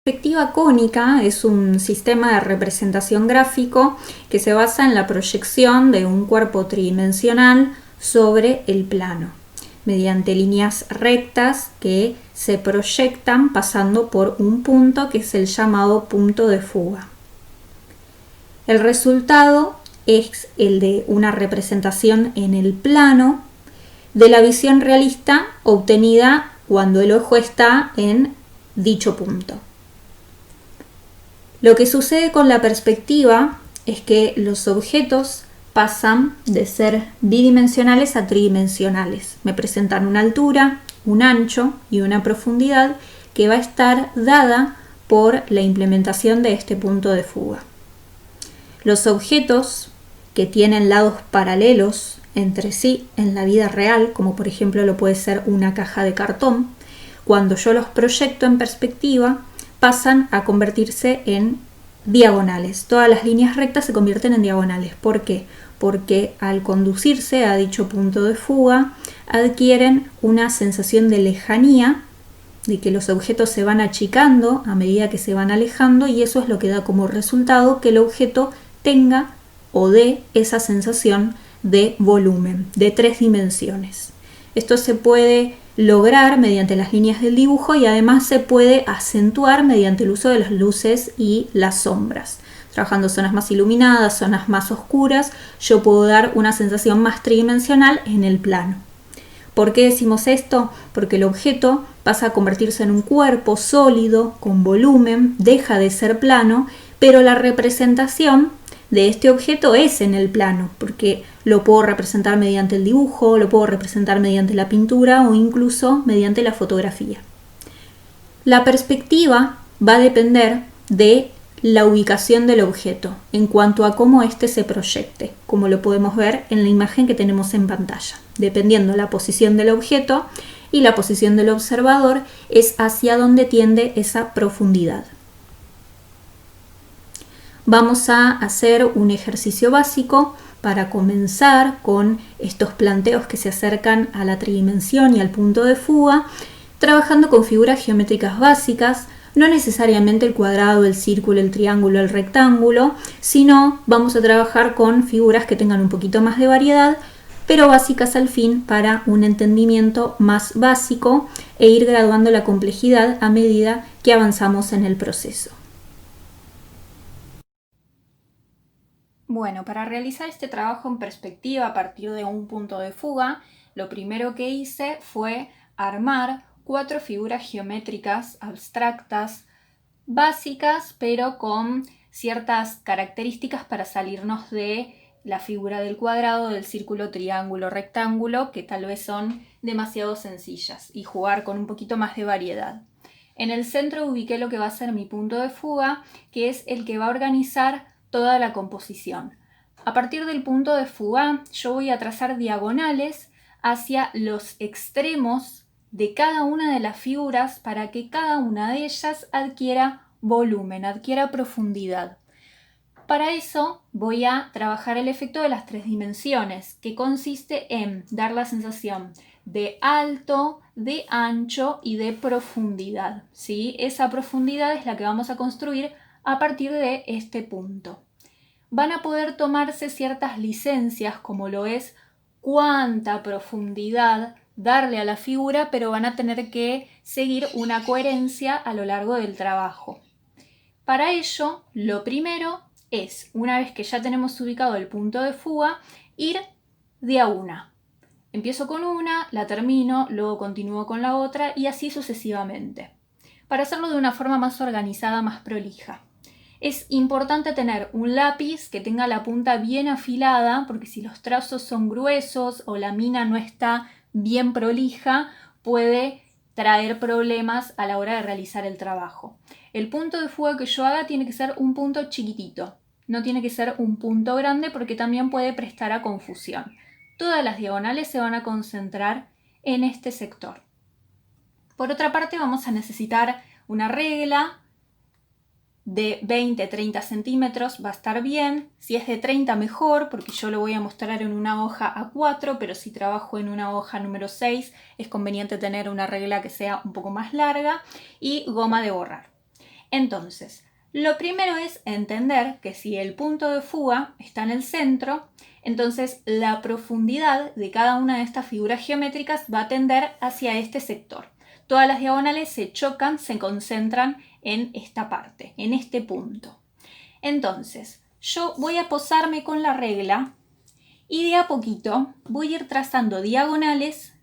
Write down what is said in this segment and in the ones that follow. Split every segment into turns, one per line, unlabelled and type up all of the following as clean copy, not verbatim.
Perspectiva cónica es un sistema de representación gráfico que se basa en la proyección de un cuerpo tridimensional sobre el plano, mediante líneas rectas que se proyectan pasando por un punto que es el llamado punto de fuga. El resultado es el de una representación en el plano de la visión realista obtenida cuando el ojo está en dicho punto. Lo que sucede con la perspectiva es que los objetos pasan de ser bidimensionales a tridimensionales. Me presentan una altura, un ancho y una profundidad que va a estar dada por la implementación de este punto de fuga. Los objetos que tienen lados paralelos entre sí en la vida real, como por ejemplo lo puede ser una caja de cartón, cuando yo los proyecto en perspectiva, pasan a convertirse en diagonales. Todas las líneas rectas se convierten en diagonales. ¿Por qué? Porque al conducirse a dicho punto de fuga adquieren una sensación de lejanía, de que los objetos se van achicando a medida que se van alejando, y eso es lo que da como resultado que el objeto tenga o dé esa sensación de volumen, de 3 dimensiones. Esto se puede lograr mediante las líneas del dibujo y además se puede acentuar mediante el uso de las luces y las sombras. Trabajando zonas más iluminadas, zonas más oscuras, yo puedo dar una sensación más tridimensional en el plano. ¿Por qué decimos esto? Porque el objeto pasa a convertirse en un cuerpo sólido, con volumen, deja de ser plano, pero la representación de este objeto es en el plano, porque lo puedo representar mediante el dibujo, lo puedo representar mediante la pintura o incluso mediante la fotografía. La perspectiva va a depender de la ubicación del objeto en cuanto a cómo éste se proyecte, como lo podemos ver en la imagen que tenemos en pantalla. Dependiendo la posición del objeto y la posición del observador, es hacia donde tiende esa profundidad. Vamos a hacer un ejercicio básico para comenzar con estos planteos que se acercan a la tridimensión y al punto de fuga, trabajando con figuras geométricas básicas, no necesariamente el cuadrado, el círculo, el triángulo, el rectángulo, sino vamos a trabajar con figuras que tengan un poquito más de variedad, pero básicas al fin para un entendimiento más básico e ir graduando la complejidad a medida que avanzamos en el proceso. Bueno, para realizar este trabajo en perspectiva a partir de un punto de fuga, lo primero que hice fue armar 4 figuras geométricas abstractas, básicas, pero con ciertas características para salirnos de la figura del cuadrado, del círculo, triángulo, rectángulo, que tal vez son demasiado sencillas, y jugar con un poquito más de variedad. En el centro ubiqué lo que va a ser mi punto de fuga, que es el que va a organizar toda la composición. A partir del punto de fuga, yo voy a trazar diagonales hacia los extremos de cada una de las figuras para que cada una de ellas adquiera volumen, adquiera profundidad. Para eso voy a trabajar el efecto de las 3 dimensiones, que consiste en dar la sensación de alto, de ancho y de profundidad, ¿sí? Esa profundidad es la que vamos a construir a partir de este punto. Van a poder tomarse ciertas licencias, como lo es cuánta profundidad darle a la figura, pero van a tener que seguir una coherencia a lo largo del trabajo. Para ello, lo primero es, una vez que ya tenemos ubicado el punto de fuga, ir de a una. Empiezo con una, la termino, luego continúo con la otra y así sucesivamente, para hacerlo de una forma más organizada, más prolija. Es importante tener un lápiz que tenga la punta bien afilada, porque si los trazos son gruesos o la mina no está bien prolija, puede traer problemas a la hora de realizar el trabajo. El punto de fuga que yo haga tiene que ser un punto chiquitito, no tiene que ser un punto grande porque también puede prestar a confusión. Todas las diagonales se van a concentrar en este sector. Por otra parte, vamos a necesitar una regla de 20-30 centímetros, va a estar bien. Si es de 30 mejor, porque yo lo voy a mostrar en una hoja A4, pero si trabajo en una hoja número 6 es conveniente tener una regla que sea un poco más larga, y goma de borrar. Entonces, lo primero es entender que si el punto de fuga está en el centro, entonces la profundidad de cada una de estas figuras geométricas va a tender hacia este sector. Todas las diagonales se chocan, se concentran en esta parte, en este punto. Entonces, yo voy a posarme con la regla y de a poquito voy a ir trazando diagonales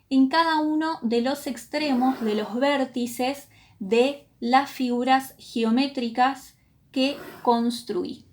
en cada uno de los extremos de los vértices de las figuras geométricas que construí.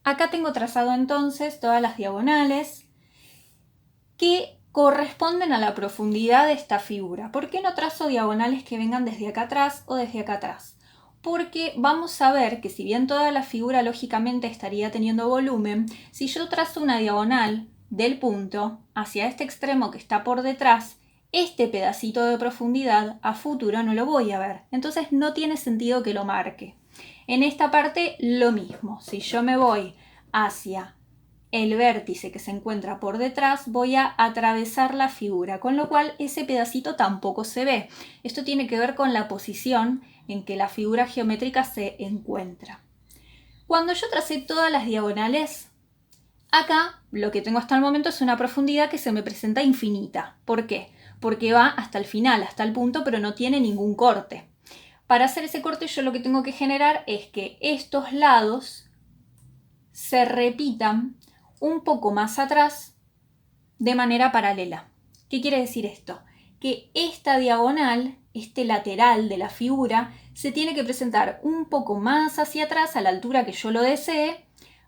Acá tengo trazado entonces todas las diagonales que corresponden a la profundidad de esta figura. ¿Por qué no trazo diagonales que vengan desde acá atrás o desde acá atrás? Porque vamos a ver que si bien toda la figura lógicamente estaría teniendo volumen, si yo trazo una diagonal del punto hacia este extremo que está por detrás, este pedacito de profundidad a futuro no lo voy a ver. Entonces no tiene sentido que lo marque. En esta parte lo mismo. Si yo me voy hacia el vértice que se encuentra por detrás, voy a atravesar la figura, con lo cual ese pedacito tampoco se ve. Esto tiene que ver con la posición en que la figura geométrica se encuentra. Cuando yo tracé todas las diagonales, acá lo que tengo hasta el momento es una profundidad que se me presenta infinita. ¿Por qué? Porque va hasta el final, hasta el punto, pero no tiene ningún corte. Para hacer ese corte yo lo que tengo que generar es que estos lados se repitan un poco más atrás de manera paralela. ¿Qué quiere decir esto? Que esta diagonal, este lateral de la figura, se tiene que presentar un poco más hacia atrás a la altura que yo lo desee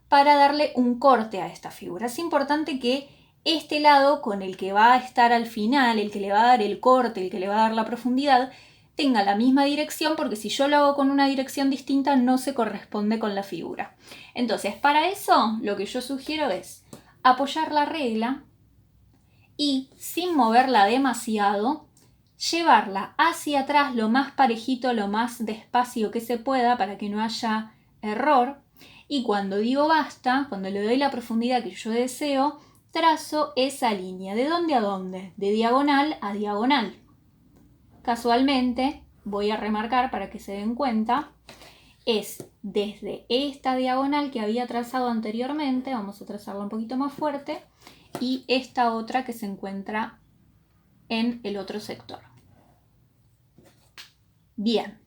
para darle un corte a esta figura. Es importante que este lado con el que va a estar al final, el que le va a dar el corte, el que le va a dar la profundidad, tenga la misma dirección, porque si yo lo hago con una dirección distinta no se corresponde con la figura. Entonces, para eso lo que yo sugiero es apoyar la regla y, sin moverla demasiado, llevarla hacia atrás lo más parejito, lo más despacio que se pueda para que no haya error. Y cuando digo basta, cuando le doy la profundidad que yo deseo, trazo esa línea. ¿De dónde a dónde? De diagonal a diagonal. Casualmente, voy a remarcar para que se den cuenta, es desde esta diagonal que había trazado anteriormente, vamos a trazarla un poquito más fuerte, y esta otra que se encuentra en el otro sector. Bien,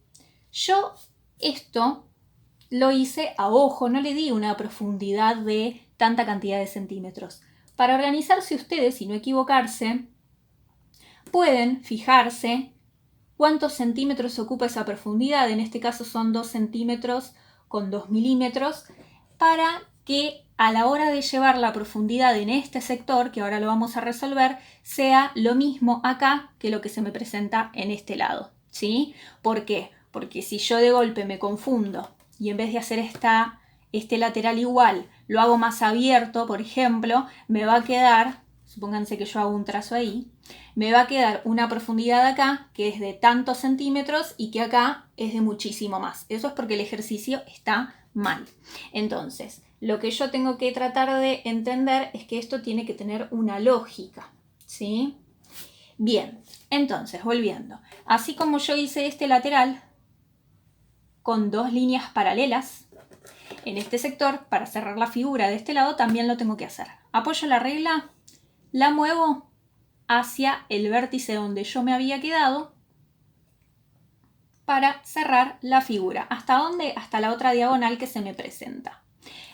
yo esto lo hice a ojo, no le di una profundidad de tanta cantidad de centímetros. Para organizarse ustedes y no equivocarse, pueden fijarse cuántos centímetros ocupa esa profundidad. En este caso son 2 centímetros con 2 milímetros, para que a la hora de llevar la profundidad en este sector, que ahora lo vamos a resolver, sea lo mismo acá que lo que se me presenta en este lado, ¿sí? ¿Por qué? Porque si yo de golpe me confundo y en vez de hacer este lateral igual, lo hago más abierto, por ejemplo, me va a quedar, supónganse que yo hago un trazo ahí, me va a quedar una profundidad acá que es de tantos centímetros y que acá es de muchísimo más. Eso es porque el ejercicio está mal. Entonces, lo que yo tengo que tratar de entender es que esto tiene que tener una lógica, ¿sí? Bien, entonces, volviendo. Así como yo hice este lateral con 2 líneas paralelas, en este sector, para cerrar la figura de este lado, también lo tengo que hacer. Apoyo la regla, la muevo hacia el vértice donde yo me había quedado para cerrar la figura. ¿Hasta dónde? Hasta la otra diagonal que se me presenta.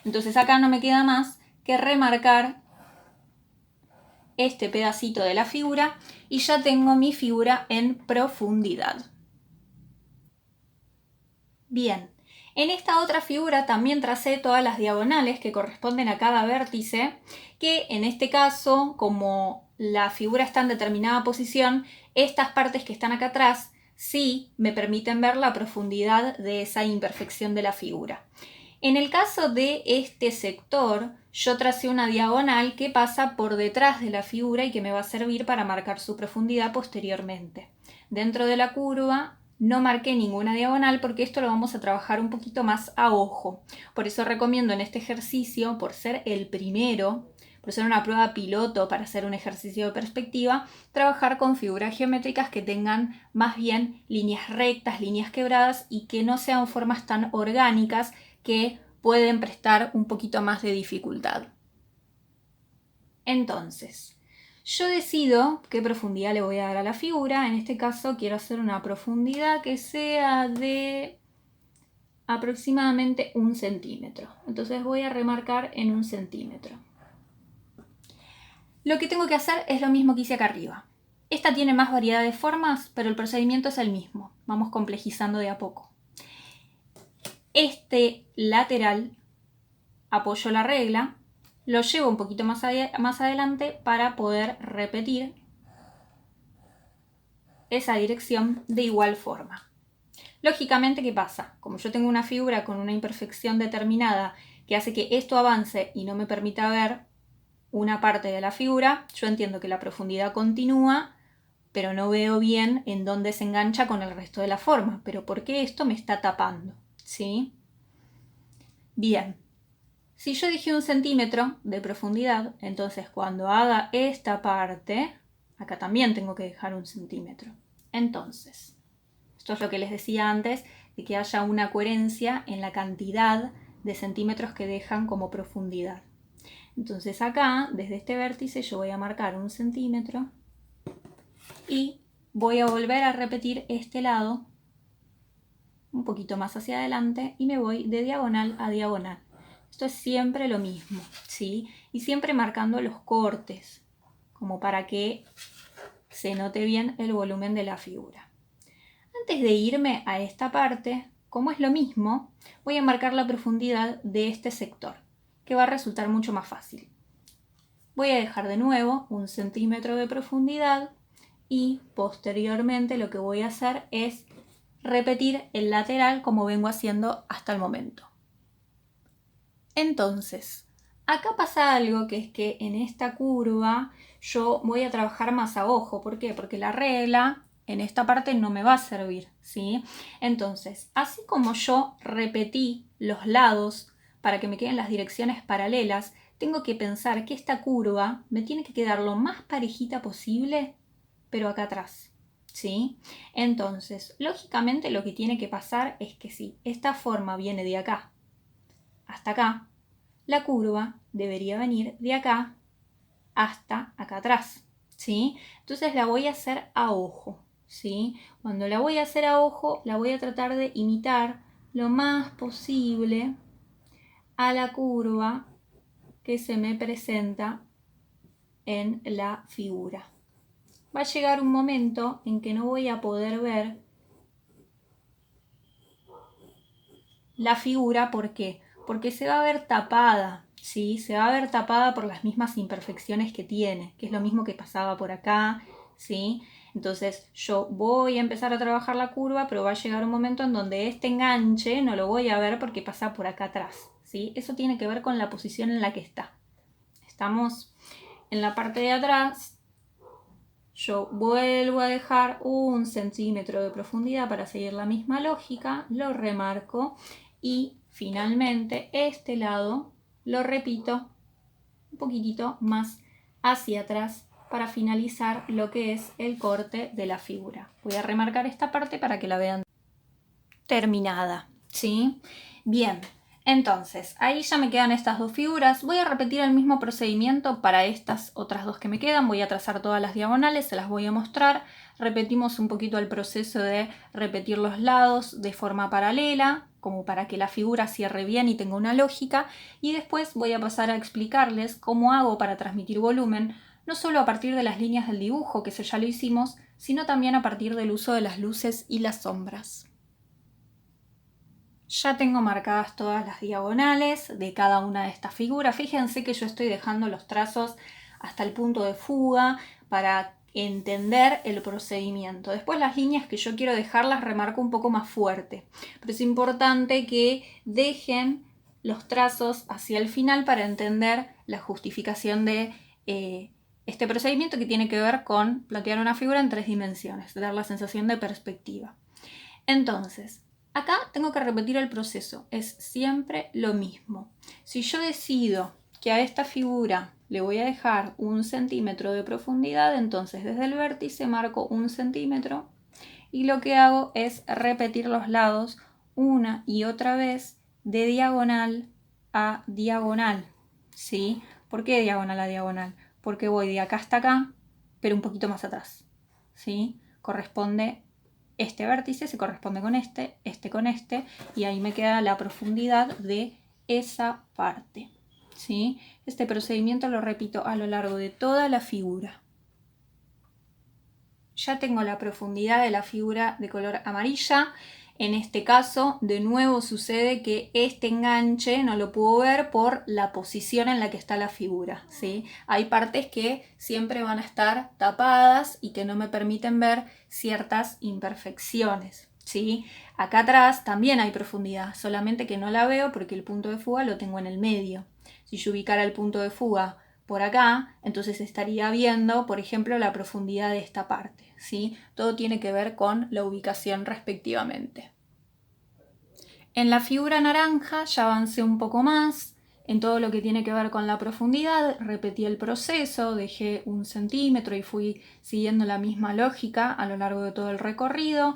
Entonces acá no me queda más que remarcar este pedacito de la figura y ya tengo mi figura en profundidad. Bien, en esta otra figura también tracé todas las diagonales que corresponden a cada vértice, que en este caso, como la figura está en determinada posición, estas partes que están acá atrás sí me permiten ver la profundidad de esa imperfección de la figura. En el caso de este sector, yo tracé una diagonal que pasa por detrás de la figura y que me va a servir para marcar su profundidad posteriormente. Dentro de la curva no marqué ninguna diagonal porque esto lo vamos a trabajar un poquito más a ojo. Por eso recomiendo en este ejercicio, por ser el primero, por ser una prueba piloto para hacer un ejercicio de perspectiva, trabajar con figuras geométricas que tengan más bien líneas rectas, líneas quebradas y que no sean formas tan orgánicas que pueden prestar un poquito más de dificultad. Entonces, yo decido qué profundidad le voy a dar a la figura. En este caso quiero hacer una profundidad que sea de aproximadamente 1 centímetro. Entonces voy a remarcar en 1 centímetro. Lo que tengo que hacer es lo mismo que hice acá arriba. Esta tiene más variedad de formas, pero el procedimiento es el mismo. Vamos complejizando de a poco. Este lateral apoyo la regla, lo llevo un poquito más adelante para poder repetir esa dirección de igual forma. Lógicamente, ¿qué pasa? Como yo tengo una figura con una imperfección determinada que hace que esto avance y no me permita ver una parte de la figura, yo entiendo que la profundidad continúa, pero no veo bien en dónde se engancha con el resto de la forma. Pero ¿por qué esto me está tapando? ¿Sí? Bien. Si yo dije 1 centímetro de profundidad, entonces cuando haga esta parte, acá también tengo que dejar 1 centímetro. Entonces, esto es lo que les decía antes, de que haya una coherencia en la cantidad de centímetros que dejan como profundidad. Entonces acá, desde este vértice, yo voy a marcar 1 centímetro y voy a volver a repetir este lado un poquito más hacia adelante y me voy de diagonal a diagonal. Esto es siempre lo mismo, ¿sí? Y siempre marcando los cortes, como para que se note bien el volumen de la figura. Antes de irme a esta parte, como es lo mismo, voy a marcar la profundidad de este sector, que va a resultar mucho más fácil. Voy a dejar de nuevo 1 centímetro de profundidad y posteriormente lo que voy a hacer es repetir el lateral como vengo haciendo hasta el momento. Entonces, acá pasa algo, que es que en esta curva yo voy a trabajar más a ojo. ¿Por qué? Porque la regla en esta parte no me va a servir, ¿sí? Entonces, así como yo repetí los lados para que me queden las direcciones paralelas, tengo que pensar que esta curva me tiene que quedar lo más parejita posible, pero acá atrás, ¿sí? Entonces, lógicamente lo que tiene que pasar es que si esta forma viene de acá hasta acá, la curva debería venir de acá hasta acá atrás, ¿sí? Entonces la voy a hacer a ojo, ¿sí? Cuando la voy a hacer a ojo, la voy a tratar de imitar lo más posible a la curva que se me presenta en la figura. Va a llegar un momento en que no voy a poder ver la figura. ¿Por qué? Porque se va a ver tapada, ¿sí? Se va a ver tapada por las mismas imperfecciones que tiene, que es lo mismo que pasaba por acá, ¿sí? Entonces yo voy a empezar a trabajar la curva, pero va a llegar un momento en donde este enganche no lo voy a ver porque pasa por acá atrás, ¿sí? Eso tiene que ver con la posición en la que está. Estamos en la parte de atrás. Yo vuelvo a dejar 1 centímetro de profundidad para seguir la misma lógica, lo remarco y finalmente este lado lo repito un poquitito más hacia atrás para finalizar lo que es el corte de la figura. Voy a remarcar esta parte para que la vean terminada, ¿sí? Bien. Entonces, ahí ya me quedan estas dos figuras. Voy a repetir el mismo procedimiento para estas otras dos que me quedan. Voy a trazar todas las diagonales, se las voy a mostrar. Repetimos un poquito el proceso de repetir los lados de forma paralela, como para que la figura cierre bien y tenga una lógica. Y después voy a pasar a explicarles cómo hago para transmitir volumen, no solo a partir de las líneas del dibujo, que eso ya lo hicimos, sino también a partir del uso de las luces y las sombras. Ya tengo marcadas todas las diagonales de cada una de estas figuras. Fíjense que yo estoy dejando los trazos hasta el punto de fuga para entender el procedimiento. Después las líneas que yo quiero dejar las remarco un poco más fuerte. Pero es importante que dejen los trazos hacia el final para entender la justificación de este procedimiento, que tiene que ver con plantear una figura en 3 dimensiones, dar la sensación de perspectiva. Entonces, acá tengo que repetir el proceso, es siempre lo mismo. Si yo decido que a esta figura le voy a dejar 1 centímetro de profundidad, entonces desde el vértice marco 1 centímetro y lo que hago es repetir los lados una y otra vez de diagonal a diagonal, ¿sí? ¿Por qué diagonal a diagonal? Porque voy de acá hasta acá, pero un poquito más atrás, ¿sí? Corresponde este vértice, se corresponde con este con este, y ahí me queda la profundidad de esa parte, ¿sí? Este procedimiento lo repito a lo largo de toda la figura. Ya tengo la profundidad de la figura de color amarilla. En este caso, de nuevo sucede que este enganche no lo puedo ver por la posición en la que está la figura, ¿sí? Hay partes que siempre van a estar tapadas y que no me permiten ver ciertas imperfecciones, ¿sí? Acá atrás también hay profundidad, solamente que no la veo porque el punto de fuga lo tengo en el medio. Si yo ubicara el punto de fuga por acá, entonces estaría viendo, por ejemplo, la profundidad de esta parte, ¿sí? Todo tiene que ver con la ubicación respectivamente. En la figura naranja ya avancé un poco más en todo lo que tiene que ver con la profundidad, repetí el proceso, dejé 1 centímetro y fui siguiendo la misma lógica a lo largo de todo el recorrido,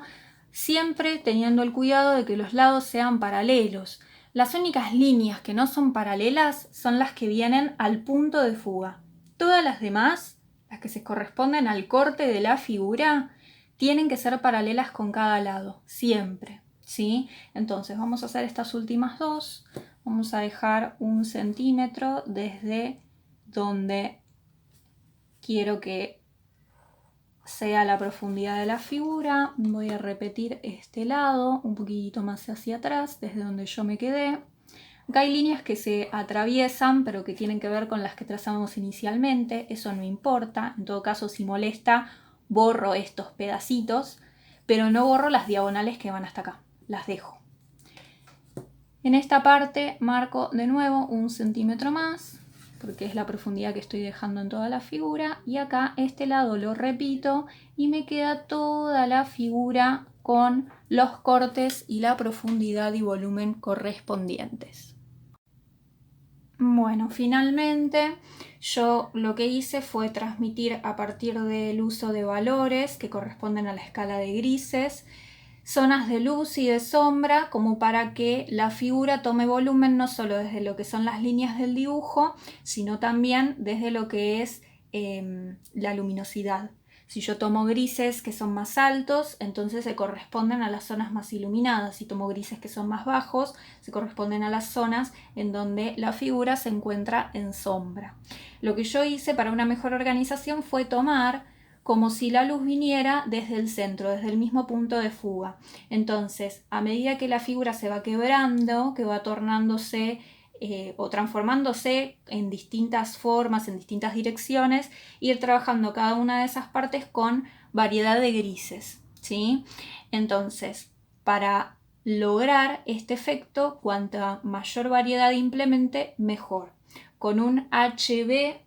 siempre teniendo el cuidado de que los lados sean paralelos. Las únicas líneas que no son paralelas son las que vienen al punto de fuga. Todas las demás, las que se corresponden al corte de la figura, tienen que ser paralelas con cada lado, siempre, ¿sí? Entonces vamos a hacer estas últimas dos. Vamos a dejar 1 centímetro desde donde quiero que sea la profundidad de la figura. Voy a repetir este lado un poquitito más hacia atrás, desde donde yo me quedé. Acá hay líneas que se atraviesan, pero que tienen que ver con las que trazamos inicialmente. Eso no importa. En todo caso, si molesta, borro estos pedacitos, pero no borro las diagonales que van hasta acá. Las dejo. En esta parte marco de nuevo 1 centímetro más, porque es la profundidad que estoy dejando en toda la figura, y acá este lado lo repito y me queda toda la figura con los cortes y la profundidad y volumen correspondientes. Bueno, finalmente yo lo que hice fue transmitir a partir del uso de valores que corresponden a la escala de grises, zonas de luz y de sombra, como para que la figura tome volumen no solo desde lo que son las líneas del dibujo, sino también desde lo que es la luminosidad. Si yo tomo grises que son más altos, entonces se corresponden a las zonas más iluminadas. Si tomo grises que son más bajos, se corresponden a las zonas en donde la figura se encuentra en sombra. Lo que yo hice para una mejor organización fue tomar como si la luz viniera desde el centro, desde el mismo punto de fuga. Entonces, a medida que la figura se va quebrando, que va tornándose o transformándose en distintas formas, en distintas direcciones, ir trabajando cada una de esas partes con variedad de grises, ¿sí? Entonces, para lograr este efecto, cuanta mayor variedad implemente, mejor. Con un HB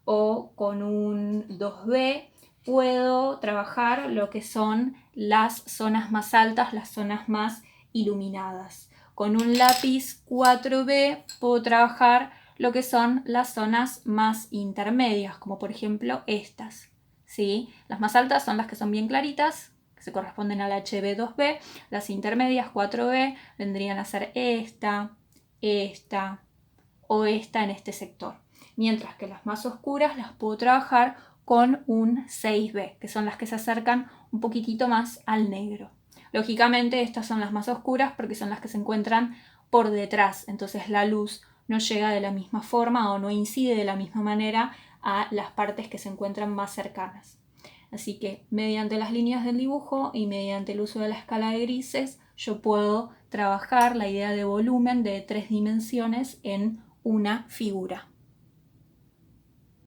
o con un 2B puedo trabajar lo que son las zonas más altas, las zonas más iluminadas. Con un lápiz 4B puedo trabajar lo que son las zonas más intermedias, como por ejemplo estas, ¿sí? Las más altas son las que son bien claritas, que se corresponden al HB2B. Las intermedias 4B vendrían a ser esta o esta en este sector. Mientras que las más oscuras las puedo trabajar con un 6B, que son las que se acercan un poquitito más al negro. Lógicamente estas son las más oscuras porque son las que se encuentran por detrás, entonces la luz no llega de la misma forma o no incide de la misma manera a las partes que se encuentran más cercanas. Así que mediante las líneas del dibujo y mediante el uso de la escala de grises yo puedo trabajar la idea de volumen de 3 dimensiones en una figura.